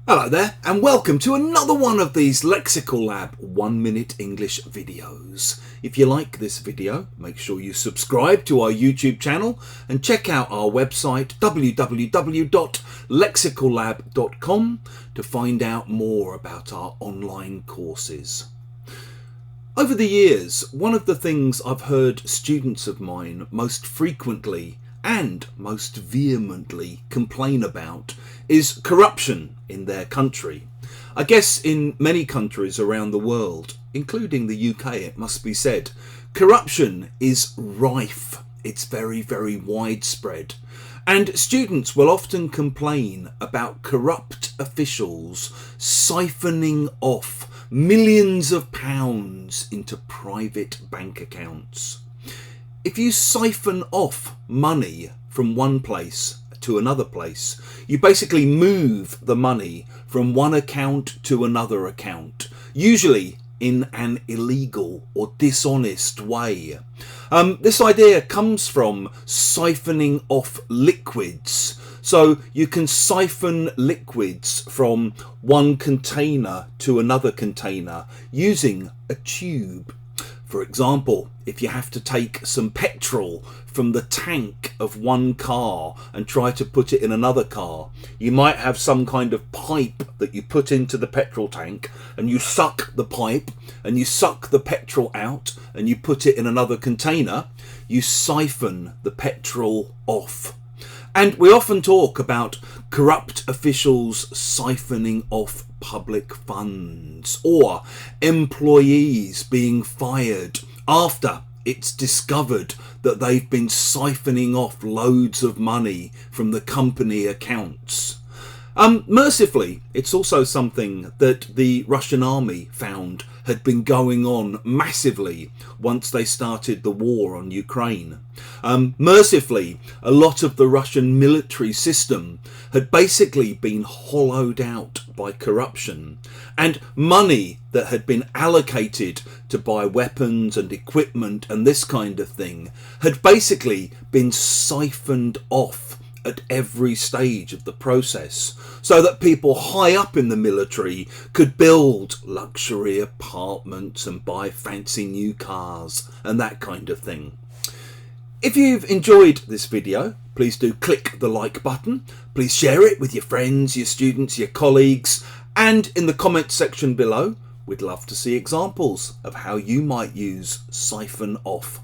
Hello there, and welcome to another one of these Lexical Lab 1 Minute English videos. If you like this video, make sure you subscribe to our YouTube channel and check out our website www.lexicallab.com to find out more about our online courses. Over the years, one of the things I've heard students of mine most frequently and most vehemently complain about is corruption in their country. I guess in many countries around the world, including the UK, it must be said, corruption is rife. It's very, very widespread. And students will often complain about corrupt officials siphoning off millions of pounds into private bank accounts. If you siphon off money from one place to another place, you basically move the money from one account to another account, usually in an illegal or dishonest way. This idea comes from siphoning off liquids. So you can siphon liquids from one container to another container using a tube. For example, if you have to take some petrol from the tank of one car and try to put it in another car, you might have some kind of pipe that you put into the petrol tank, and you suck the pipe and you suck the petrol out and you put it in another container. You siphon the petrol off. And we often talk about corrupt officials siphoning off public funds, or employees being fired after it's discovered that they've been siphoning off loads of money from the company accounts. Mercifully, it's also something that the Russian army found had been going on massively once they started the war on Ukraine. Mercifully, a lot of the Russian military system had basically been hollowed out by corruption, and money that had been allocated to buy weapons and equipment and this kind of thing had basically been siphoned off at every stage of the process, so that people high up in the military could build luxury apartments and buy fancy new cars and that kind of thing. If you've enjoyed this video, please do click the like button. Please share it with your friends, your students, your colleagues, and in the comment section below, we'd love to see examples of how you might use siphon off